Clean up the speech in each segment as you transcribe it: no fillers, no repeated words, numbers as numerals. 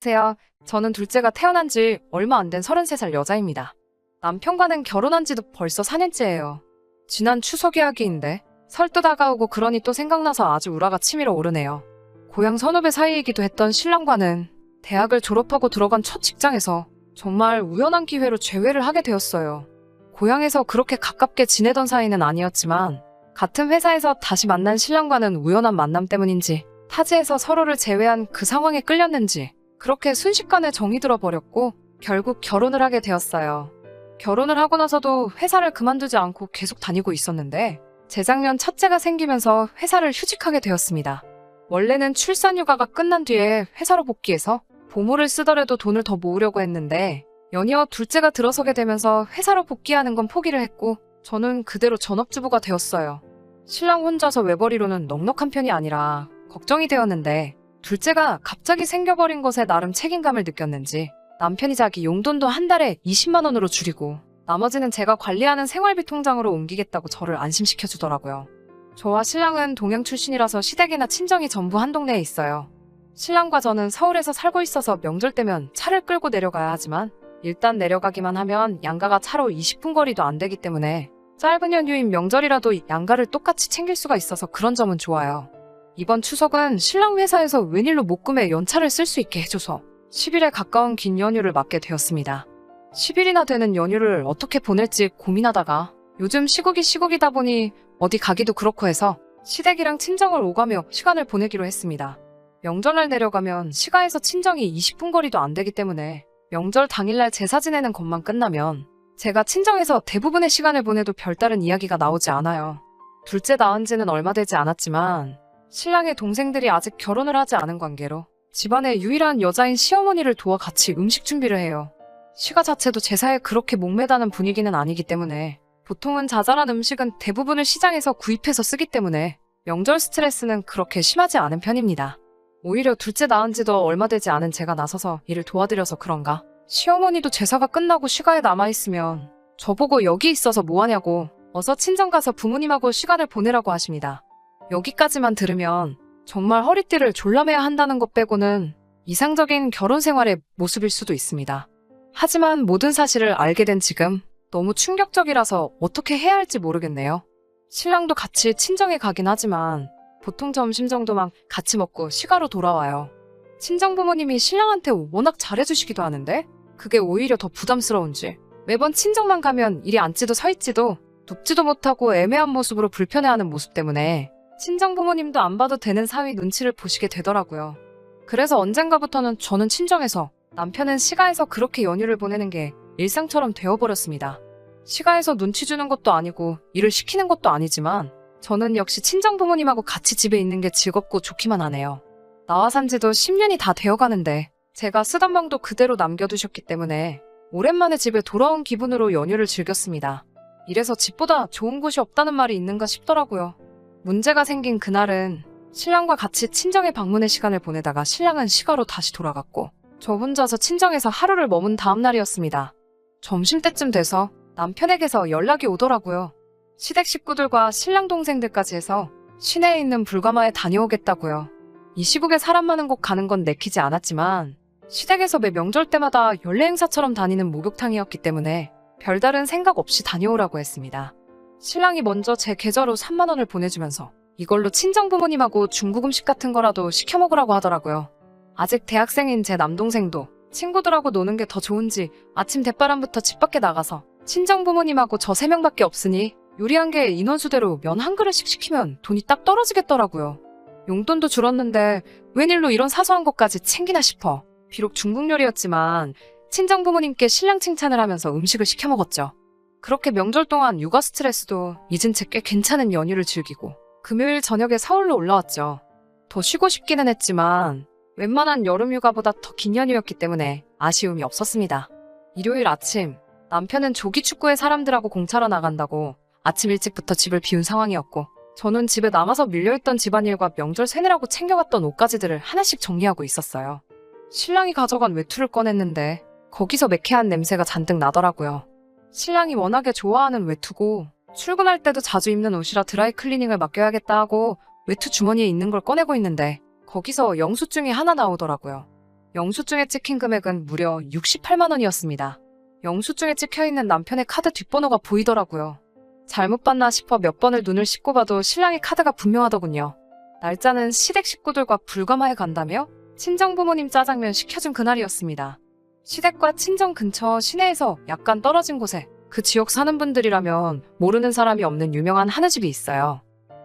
안녕하세요. 저는 둘째가 태어난 지 얼마 안 된 33살 여자입니다. 남편과는 결혼한 지도 벌써 4년째예요. 지난 추석 이야기인데 설도 다가오고 그러니 또 생각나서 아주 우라가 치밀어 오르네요. 고향 선후배 사이이기도 했던 신랑과는 대학을 졸업하고 들어간 첫 직장에서 정말 우연한 기회로 재회를 하게 되었어요. 고향에서 그렇게 가깝게 지내던 사이는 아니었지만 같은 회사에서 다시 만난 신랑과는 우연한 만남 때문인지 타지에서 서로를 제외한 그 상황에 끌렸는지 그렇게 순식간에 정이 들어버렸고 결국 결혼을 하게 되었어요. 결혼을 하고 나서도 회사를 그만두지 않고 계속 다니고 있었는데 재작년 첫째가 생기면서 회사를 휴직하게 되었습니다. 원래는 출산휴가가 끝난 뒤에 회사로 복귀해서 보모를 쓰더라도 돈을 더 모으려고 했는데 연이어 둘째가 들어서게 되면서 회사로 복귀하는 건 포기를 했고 저는 그대로 전업주부가 되었어요. 신랑 혼자서 외벌이로는 넉넉한 편이 아니라 걱정이 되었는데 둘째가 갑자기 생겨버린 것에 나름 책임감을 느꼈는지 남편이 자기 용돈도 한 달에 20만 원으로 줄이고 나머지는 제가 관리하는 생활비 통장으로 옮기겠다고 저를 안심시켜주더라고요. 저와 신랑은 동양 출신이라서 시댁이나 친정이 전부 한 동네에 있어요. 신랑과 저는 서울에서 살고 있어서 명절 때면 차를 끌고 내려가야 하지만 일단 내려가기만 하면 양가가 차로 20분 거리도 안 되기 때문에 짧은 연휴인 명절이라도 양가를 똑같이 챙길 수가 있어서 그런 점은 좋아요. 이번 추석은 신랑 회사에서 웬일로 목금에 연차를 쓸 수 있게 해줘서 10일에 가까운 긴 연휴를 맞게 되었습니다. 10일이나 되는 연휴를 어떻게 보낼지 고민하다가 요즘 시국이다 보니 어디 가기도 그렇고 해서 시댁이랑 친정을 오가며 시간을 보내기로 했습니다. 명절날 내려가면 시가에서 친정이 20분 거리도 안 되기 때문에 명절 당일날 제사 지내는 것만 끝나면 제가 친정에서 대부분의 시간을 보내도 별다른 이야기가 나오지 않아요. 둘째 낳은 지는 얼마 되지 않았지만 신랑의 동생들이 아직 결혼을 하지 않은 관계로 집안의 유일한 여자인 시어머니를 도와 같이 음식 준비를 해요. 시가 자체도 제사에 그렇게 목매다는 분위기는 아니기 때문에 보통은 자잘한 음식은 대부분을 시장에서 구입해서 쓰기 때문에 명절 스트레스는 그렇게 심하지 않은 편입니다. 오히려 둘째 낳은 지도 얼마 되지 않은 제가 나서서 일을 도와드려서 그런가 시어머니도 제사가 끝나고 시가에 남아있으면 저보고 여기 있어서 뭐하냐고 어서 친정 가서 부모님하고 시간을 보내라고 하십니다. 여기까지만 들으면 정말 허리띠를 졸라매야 한다는 것 빼고는 이상적인 결혼 생활의 모습일 수도 있습니다. 하지만 모든 사실을 알게 된 지금 너무 충격적이라서 어떻게 해야 할지 모르겠네요. 신랑도 같이 친정에 가긴 하지만 보통 점심 정도만 같이 먹고 시가로 돌아와요. 친정 부모님이 신랑한테 워낙 잘해주시기도 하는데 그게 오히려 더 부담스러운지 매번 친정만 가면 이리 앉지도 서있지도 눕지도 못하고 애매한 모습으로 불편해하는 모습 때문에 친정 부모님도 안 봐도 되는 사위 눈치를 보시게 되더라고요. 그래서 언젠가부터는 저는 친정에서 남편은 시가에서 그렇게 연휴를 보내는 게 일상처럼 되어버렸습니다. 시가에서 눈치 주는 것도 아니고 일을 시키는 것도 아니지만 저는 역시 친정 부모님하고 같이 집에 있는 게 즐겁고 좋기만 하네요. 나와 산 지도 10년이 다 되어가는데 제가 쓰던 방도 그대로 남겨두셨기 때문에 오랜만에 집에 돌아온 기분으로 연휴를 즐겼습니다. 이래서 집보다 좋은 곳이 없다는 말이 있는가 싶더라고요. 문제가 생긴 그날은 신랑과 같이 친정에 방문의 시간을 보내다가 신랑은 시가로 다시 돌아갔고 저 혼자서 친정에서 하루를 머문 다음 날이었습니다. 점심때쯤 돼서 남편에게서 연락이 오더라고요. 시댁 식구들과 신랑 동생들까지 해서 시내에 있는 불가마에 다녀오겠다고요. 이 시국에 사람 많은 곳 가는 건 내키지 않았지만 시댁에서 매 명절 때마다 연례 행사처럼 다니는 목욕탕이었기 때문에 별다른 생각 없이 다녀오라고 했습니다. 신랑이 먼저 제 계좌로 3만 원을 보내주면서 이걸로 친정 부모님하고 중국 음식 같은 거라도 시켜 먹으라고 하더라고요. 아직 대학생인 제 남동생도 친구들하고 노는 게 더 좋은지 아침 대바람부터 집 밖에 나가서 친정 부모님하고 저 3명밖에 없으니 요리한 게 인원수대로 면 한 그릇씩 시키면 돈이 딱 떨어지겠더라고요. 용돈도 줄었는데 웬일로 이런 사소한 것까지 챙기나 싶어 비록 중국 요리였지만 친정 부모님께 신랑 칭찬을 하면서 음식을 시켜 먹었죠. 그렇게 명절 동안 육아 스트레스도 잊은 채 꽤 괜찮은 연휴를 즐기고 금요일 저녁에 서울로 올라왔죠. 더 쉬고 싶기는 했지만 웬만한 여름 휴가보다 더 긴 연휴였기 때문에 아쉬움이 없었습니다. 일요일 아침 남편은 조기축구에 사람들하고 공차러 나간다고 아침 일찍부터 집을 비운 상황이었고 저는 집에 남아서 밀려있던 집안일과 명절 세느라고 챙겨갔던 옷가지들을 하나씩 정리하고 있었어요. 신랑이 가져간 외투를 꺼냈는데 거기서 매캐한 냄새가 잔뜩 나더라고요. 신랑이 워낙에 좋아하는 외투고 출근할 때도 자주 입는 옷이라 드라이 클리닝을 맡겨야겠다 하고 외투 주머니에 있는 걸 꺼내고 있는데 거기서 영수증이 하나 나오더라고요. 영수증에 찍힌 금액은 무려 68만 원이었습니다. 영수증에 찍혀있는 남편의 카드 뒷번호가 보이더라고요. 잘못 봤나 싶어 몇 번을 눈을 씻고 봐도 신랑의 카드가 분명하더군요. 날짜는 시댁 식구들과 불가마에 간다며 친정 부모님 짜장면 시켜준 그날이었습니다. 시댁과 친정 근처 시내에서 약간 떨어진 곳에 그 지역 사는 분들이라면 모르는 사람이 없는 유명한 한우집이 있어요.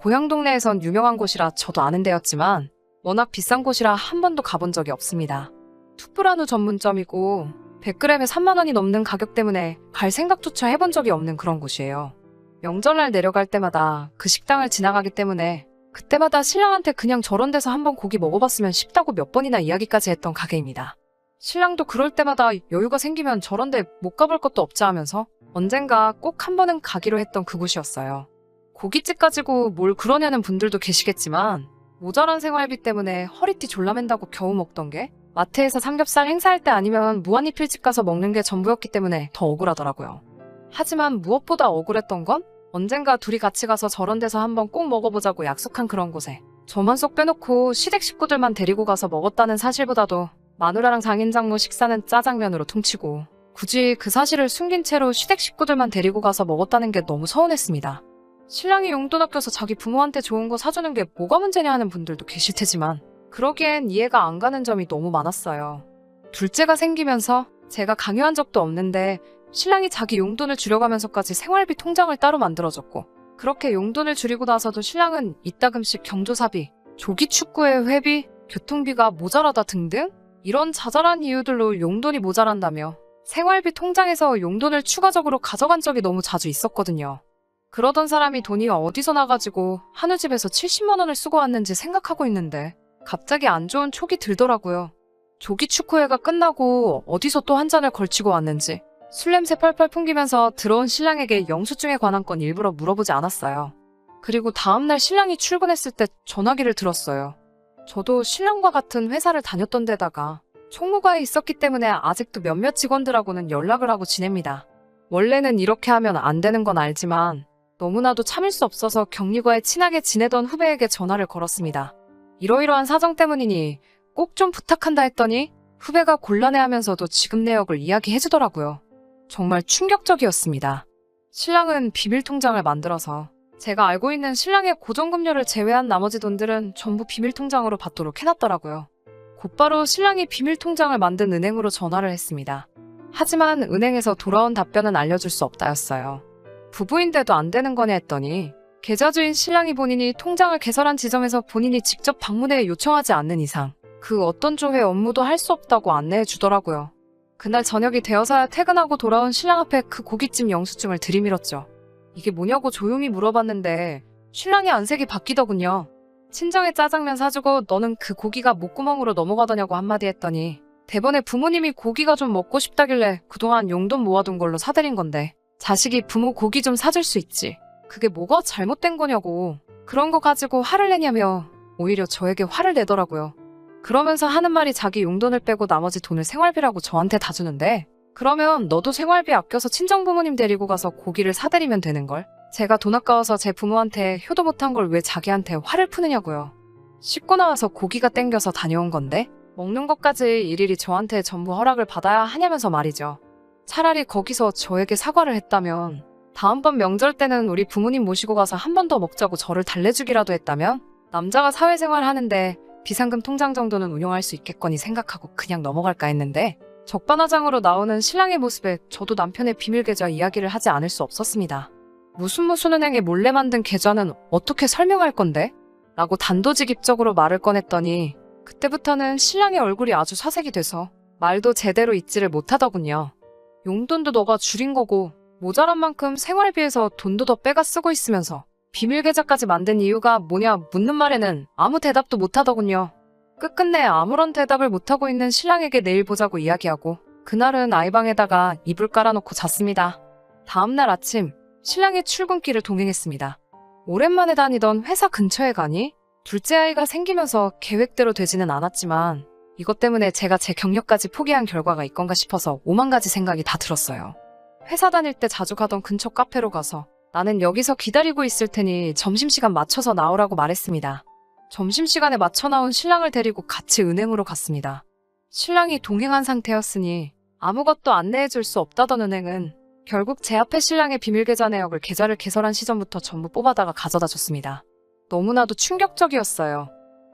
고향 동네에선 유명한 곳이라 저도 아는 데였지만 워낙 비싼 곳이라 한 번도 가본 적이 없습니다. 툭불 한우 전문점이고 100g에 3만 원이 넘는 가격 때문에 갈 생각조차 해본 적이 없는 그런 곳이에요. 명절날 내려갈 때마다 그 식당을 지나가기 때문에 그때마다 신랑한테 그냥 저런 데서 한번 고기 먹어봤으면 싶다고 몇 번이나 이야기까지 했던 가게입니다. 신랑도 그럴 때마다 여유가 생기면 저런 데 못 가볼 것도 없지 하면서 언젠가 꼭 한 번은 가기로 했던 그곳이었어요. 고깃집 가지고 뭘 그러냐는 분들도 계시겠지만 모자란 생활비 때문에 허리띠 졸라맨다고 겨우 먹던 게 마트에서 삼겹살 행사할 때 아니면 무한리필집 가서 먹는 게 전부였기 때문에 더 억울하더라고요. 하지만 무엇보다 억울했던 건 언젠가 둘이 같이 가서 저런 데서 한번 꼭 먹어보자고 약속한 그런 곳에 저만 쏙 빼놓고 시댁 식구들만 데리고 가서 먹었다는 사실보다도 마누라랑 장인장모 식사는 짜장면으로 퉁치고 굳이 그 사실을 숨긴 채로 시댁 식구들만 데리고 가서 먹었다는 게 너무 서운했습니다. 신랑이 용돈 아껴서 자기 부모한테 좋은 거 사주는 게 뭐가 문제냐 하는 분들도 계실 테지만 그러기엔 이해가 안 가는 점이 너무 많았어요. 둘째가 생기면서 제가 강요한 적도 없는데 신랑이 자기 용돈을 줄여가면서까지 생활비 통장을 따로 만들어줬고 그렇게 용돈을 줄이고 나서도 신랑은 이따금씩 경조사비, 조기축구회 회비, 교통비가 모자라다 등등 이런 자잘한 이유들로 용돈이 모자란다며 생활비 통장에서 용돈을 추가적으로 가져간 적이 너무 자주 있었거든요. 그러던 사람이 돈이 어디서 나가지고 한우집에서 70만 원을 쓰고 왔는지 생각하고 있는데 갑자기 안 좋은 촉이 들더라고요. 조기축구회가 끝나고 어디서 또 한 잔을 걸치고 왔는지 술 냄새 펄펄 풍기면서 들어온 신랑에게 영수증에 관한 건 일부러 물어보지 않았어요. 그리고 다음날 신랑이 출근했을 때 전화기를 들었어요. 저도 신랑과 같은 회사를 다녔던 데다가 총무과에 있었기 때문에 아직도 몇몇 직원들하고는 연락을 하고 지냅니다. 원래는 이렇게 하면 안 되는 건 알지만 너무나도 참을 수 없어서 격리과에 친하게 지내던 후배에게 전화를 걸었습니다. 이러이러한 사정 때문이니 꼭 좀 부탁한다 했더니 후배가 곤란해하면서도 지급 내역을 이야기해주더라고요. 정말 충격적이었습니다. 신랑은 비밀통장을 만들어서 제가 알고 있는 신랑의 고정금료를 제외한 나머지 돈들은 전부 비밀통장으로 받도록 해놨더라고요. 곧바로 신랑이 비밀통장을 만든 은행으로 전화를 했습니다. 하지만 은행에서 돌아온 답변은 알려줄 수 없다였어요. 부부인데도 안 되는 거냐 했더니 계좌주인 신랑이 본인이 통장을 개설한 지점에서 본인이 직접 방문해 요청하지 않는 이상 그 어떤 조회 업무도 할 수 없다고 안내해 주더라고요. 그날 저녁이 되어서야 퇴근하고 돌아온 신랑 앞에 그 고깃집 영수증을 들이밀었죠. 이게 뭐냐고 조용히 물어봤는데 신랑이 안색이 바뀌더군요. 친정에 짜장면 사주고 너는 그 고기가 목구멍으로 넘어가더냐고 한마디 했더니 대번에 부모님이 고기가 좀 먹고 싶다길래 그동안 용돈 모아둔 걸로 사드린 건데 자식이 부모 고기 좀 사줄 수 있지. 그게 뭐가 잘못된 거냐고. 그런 거 가지고 화를 내냐며 오히려 저에게 화를 내더라고요. 그러면서 하는 말이 자기 용돈을 빼고 나머지 돈을 생활비라고 저한테 다 주는데 그러면 너도 생활비 아껴서 친정 부모님 데리고 가서 고기를 사드리면 되는걸. 제가 돈 아까워서 제 부모한테 효도 못한 걸 왜 자기한테 화를 푸느냐고요. 씻고 나와서 고기가 땡겨서 다녀온 건데 먹는 것까지 일일이 저한테 전부 허락을 받아야 하냐면서 말이죠. 차라리 거기서 저에게 사과를 했다면 다음번 명절 때는 우리 부모님 모시고 가서 한 번 더 먹자고 저를 달래주기라도 했다면 남자가 사회생활 하는데 비상금 통장 정도는 운용할 수 있겠거니 생각하고 그냥 넘어갈까 했는데 적반하장으로 나오는 신랑의 모습에 저도 남편의 비밀 계좌 이야기를 하지 않을 수 없었습니다. 무슨 은행에 몰래 만든 계좌는 어떻게 설명할 건데? 라고 단도직입적으로 말을 꺼냈더니 그때부터는 신랑의 얼굴이 아주 사색이 돼서 말도 제대로 잊지를 못하더군요. 용돈도 너가 줄인 거고 모자란 만큼 생활비에서 돈도 더 빼가 쓰고 있으면서 비밀 계좌까지 만든 이유가 뭐냐 묻는 말에는 아무 대답도 못하더군요. 끝끝내 아무런 대답을 못하고 있는 신랑에게 내일 보자고 이야기하고 그날은 아이방에다가 이불 깔아놓고 잤습니다. 다음날 아침 신랑의 출근길을 동행했습니다. 오랜만에 다니던 회사 근처에 가니 둘째 아이가 생기면서 계획대로 되지는 않았지만 이것 때문에 제가 제 경력까지 포기한 결과가 있건가 싶어서 오만 가지 생각이 다 들었어요. 회사 다닐 때 자주 가던 근처 카페로 가서 나는 여기서 기다리고 있을 테니 점심시간 맞춰서 나오라고 말했습니다. 점심시간에 맞춰 나온 신랑을 데리고 같이 은행으로 갔습니다. 신랑이 동행한 상태였으니 아무것도 안내해줄 수 없다던 은행은 결국 제 앞에 신랑의 비밀 계좌 내역을 계좌를 개설한 시점부터 전부 뽑아다가 가져다 줬습니다. 너무나도 충격적이었어요.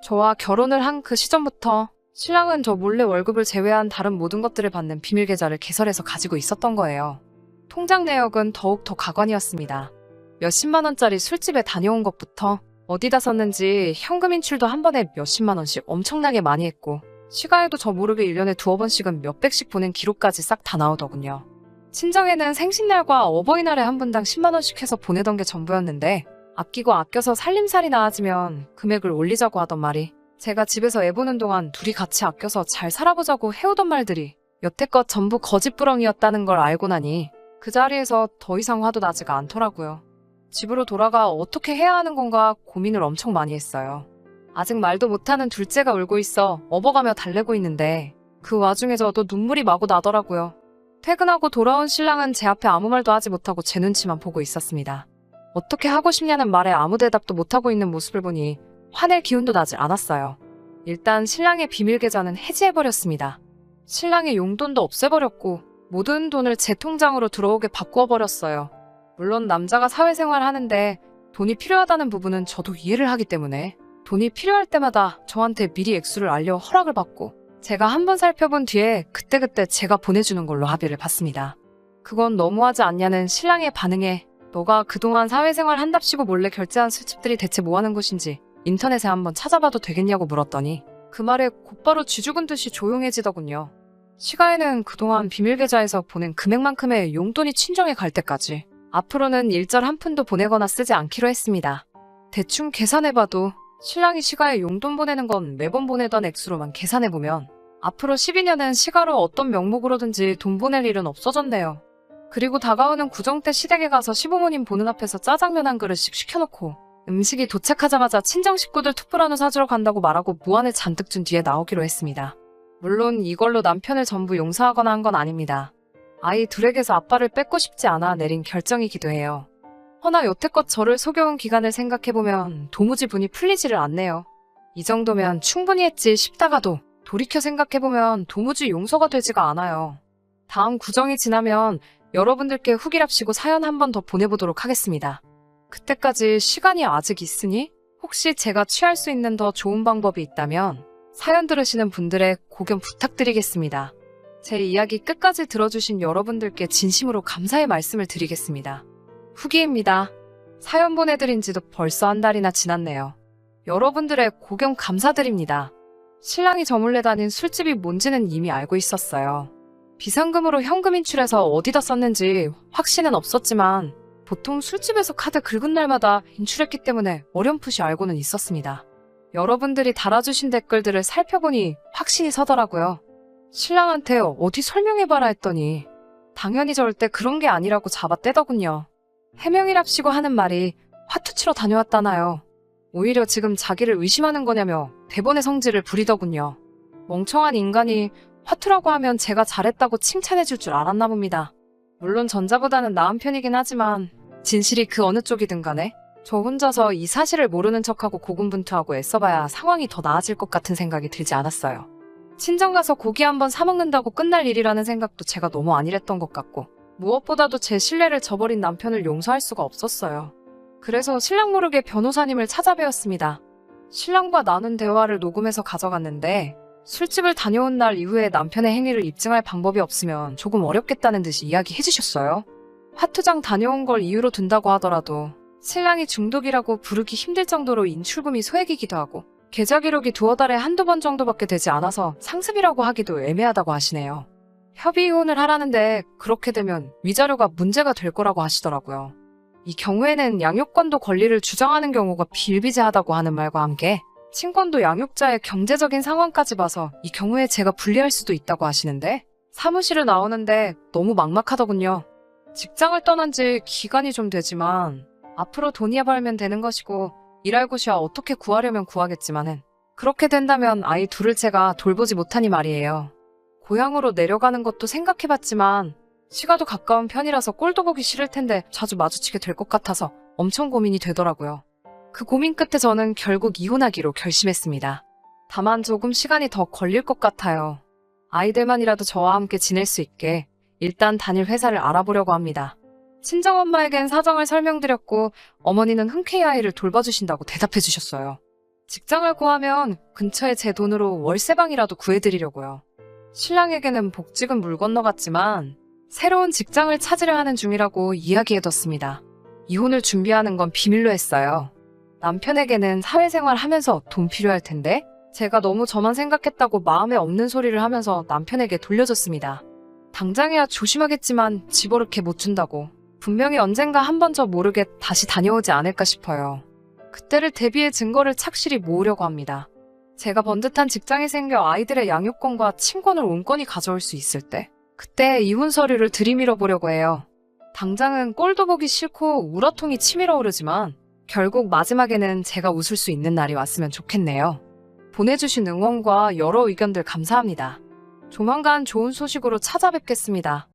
저와 결혼을 한 그 시점부터 신랑은 저 몰래 월급을 제외한 다른 모든 것들을 받는 비밀 계좌를 개설해서 가지고 있었던 거예요. 통장 내역은 더욱 더 가관이었습니다. 몇십만 원짜리 술집에 다녀온 것부터 어디다 썼는지 현금 인출도 한 번에 몇십만 원씩 엄청나게 많이 했고 시가에도 저 모르게 1년에 두어 번씩은 몇백씩 보낸 기록까지 싹 다 나오더군요. 친정에는 생신날과 어버이날에 한 분당 10만 원씩 해서 보내던 게 전부였는데 아끼고 아껴서 살림살이 나아지면 금액을 올리자고 하던 말이 제가 집에서 애 보는 동안 둘이 같이 아껴서 잘 살아보자고 해오던 말들이 여태껏 전부 거짓부렁이었다는 걸 알고 나니 그 자리에서 더 이상 화도 나지가 않더라고요. 집으로 돌아가 어떻게 해야 하는 건가 고민을 엄청 많이 했어요. 아직 말도 못하는 둘째가 울고 있어 업어가며 달래고 있는데 그 와중에 저도 눈물이 마구 나더라고요. 퇴근하고 돌아온 신랑은 제 앞에 아무 말도 하지 못하고 제 눈치만 보고 있었습니다. 어떻게 하고 싶냐는 말에 아무 대답도 못하고 있는 모습을 보니 화낼 기운도 나지 않았어요. 일단 신랑의 비밀 계좌는 해지해버렸습니다. 신랑의 용돈도 없애버렸고 모든 돈을 제 통장으로 들어오게 바꾸어버렸어요. 물론 남자가 사회생활 하는데 돈이 필요하다는 부분은 저도 이해를 하기 때문에 돈이 필요할 때마다 저한테 미리 액수를 알려 허락을 받고 제가 한번 살펴본 뒤에 그때그때 제가 보내주는 걸로 합의를 봤습니다. 그건 너무하지 않냐는 신랑의 반응에 너가 그동안 사회생활 한답시고 몰래 결제한 술집들이 대체 뭐하는 곳인지 인터넷에 한번 찾아봐도 되겠냐고 물었더니 그 말에 곧바로 쥐죽은 듯이 조용해지더군요. 시가에는 그동안 비밀 계좌에서 보낸 금액만큼의 용돈이 친정에 갈 때까지 앞으로는 일절 한 푼도 보내거나 쓰지 않기로 했습니다. 대충 계산해봐도 신랑이 시가에 용돈 보내는 건 매번 보내던 액수로만 계산해보면 앞으로 12년은 시가로 어떤 명목으로든지 돈 보낼 일은 없어졌네요. 그리고 다가오는 구정 때 시댁에 가서 시부모님 보는 앞에서 짜장면 한 그릇씩 시켜놓고 음식이 도착하자마자 친정 식구들 투뿔한우 사주러 간다고 말하고 무안을 잔뜩 준 뒤에 나오기로 했습니다. 물론 이걸로 남편을 전부 용서하거나 한 건 아닙니다. 아이 둘에게서 아빠를 뺏고 싶지 않아 내린 결정이기도 해요. 허나 여태껏 저를 속여온 기간을 생각해보면 도무지 분이 풀리지를 않네요. 이 정도면 충분히 했지 싶다가도 돌이켜 생각해보면 도무지 용서가 되지가 않아요. 다음 구정이 지나면 여러분들께 후기랍시고 사연 한 번 더 보내보도록 하겠습니다. 그때까지 시간이 아직 있으니 혹시 제가 취할 수 있는 더 좋은 방법이 있다면 사연 들으시는 분들의 고견 부탁드리겠습니다. 제 이야기 끝까지 들어주신 여러분들께 진심으로 감사의 말씀을 드리겠습니다. 후기입니다. 사연 보내드린 지도 벌써 한 달이나 지났네요. 여러분들의 고견 감사드립니다. 신랑이 저 몰래 다닌 술집이 뭔지는 이미 알고 있었어요. 비상금으로 현금 인출해서 어디다 썼는지 확신은 없었지만 보통 술집에서 카드 긁은 날마다 인출했기 때문에 어렴풋이 알고는 있었습니다. 여러분들이 달아주신 댓글들을 살펴보니 확신이 서더라고요. 신랑한테 어디 설명해봐라 했더니 당연히 절대 그런 게 아니라고 잡아떼더군요. 해명이랍시고 하는 말이 화투 치러 다녀왔다나요. 오히려 지금 자기를 의심하는 거냐며 대번의 성질을 부리더군요. 멍청한 인간이 화투라고 하면 제가 잘했다고 칭찬해줄 줄 알았나 봅니다. 물론 전자보다는 나은 편이긴 하지만 진실이 그 어느 쪽이든 간에 저 혼자서 이 사실을 모르는 척하고 고군분투하고 애써봐야 상황이 더 나아질 것 같은 생각이 들지 않았어요. 친정 가서 고기 한번 사먹는다고 끝날 일이라는 생각도 제가 너무 안일했던 것 같고 무엇보다도 제 신뢰를 저버린 남편을 용서할 수가 없었어요. 그래서 신랑 모르게 변호사님을 찾아뵈었습니다. 신랑과 나눈 대화를 녹음해서 가져갔는데 술집을 다녀온 날 이후에 남편의 행위를 입증할 방법이 없으면 조금 어렵겠다는 듯이 이야기해 주셨어요. 화투장 다녀온 걸 이유로 둔다고 하더라도 신랑이 중독이라고 부르기 힘들 정도로 인출금이 소액이기도 하고 계좌 기록이 두어 달에 한두 번 정도밖에 되지 않아서 상습이라고 하기도 애매하다고 하시네요. 협의 이혼을 하라는데 그렇게 되면 위자료가 문제가 될 거라고 하시더라고요. 이 경우에는 양육권도 권리를 주장하는 경우가 비일비재하다고 하는 말과 함께 친권도 양육자의 경제적인 상황까지 봐서 이 경우에 제가 불리할 수도 있다고 하시는데 사무실을 나오는데 너무 막막하더군요. 직장을 떠난 지 기간이 좀 되지만 앞으로 돈이야 벌면 되는 것이고 일할 곳이야 어떻게 구하려면 구하겠지만은 그렇게 된다면 아이 둘을 제가 돌보지 못하니 말이에요. 고향으로 내려가는 것도 생각해봤지만 시가도 가까운 편이라서 꼴도 보기 싫을 텐데 자주 마주치게 될 것 같아서 엄청 고민이 되더라고요. 그 고민 끝에 저는 결국 이혼하기로 결심했습니다. 다만 조금 시간이 더 걸릴 것 같아요. 아이들만이라도 저와 함께 지낼 수 있게 일단 다닐 회사를 알아보려고 합니다. 친정엄마에겐 사정을 설명드렸고 어머니는 흔쾌히 아이를 돌봐주신다고 대답해 주셨어요. 직장을 구하면 근처에 제 돈으로 월세방이라도 구해드리려고요. 신랑에게는 복직은 물 건너갔지만 새로운 직장을 찾으려 하는 중이라고 이야기해뒀습니다. 이혼을 준비하는 건 비밀로 했어요. 남편에게는 사회생활 하면서 돈 필요할 텐데 제가 너무 저만 생각했다고 마음에 없는 소리를 하면서 남편에게 돌려줬습니다. 당장이야 조심하겠지만 집어넣게 못 준다고. 분명히 언젠가 한 번 저 모르게 다시 다녀오지 않을까 싶어요. 그때를 대비해 증거를 착실히 모으려고 합니다. 제가 번듯한 직장이 생겨 아이들의 양육권과 친권을 온건히 가져올 수 있을 때 그때 이혼 서류를 들이밀어 보려고 해요. 당장은 꼴도 보기 싫고 우라통이 치밀어 오르지만 결국 마지막에는 제가 웃을 수 있는 날이 왔으면 좋겠네요. 보내주신 응원과 여러 의견들 감사합니다. 조만간 좋은 소식으로 찾아뵙겠습니다.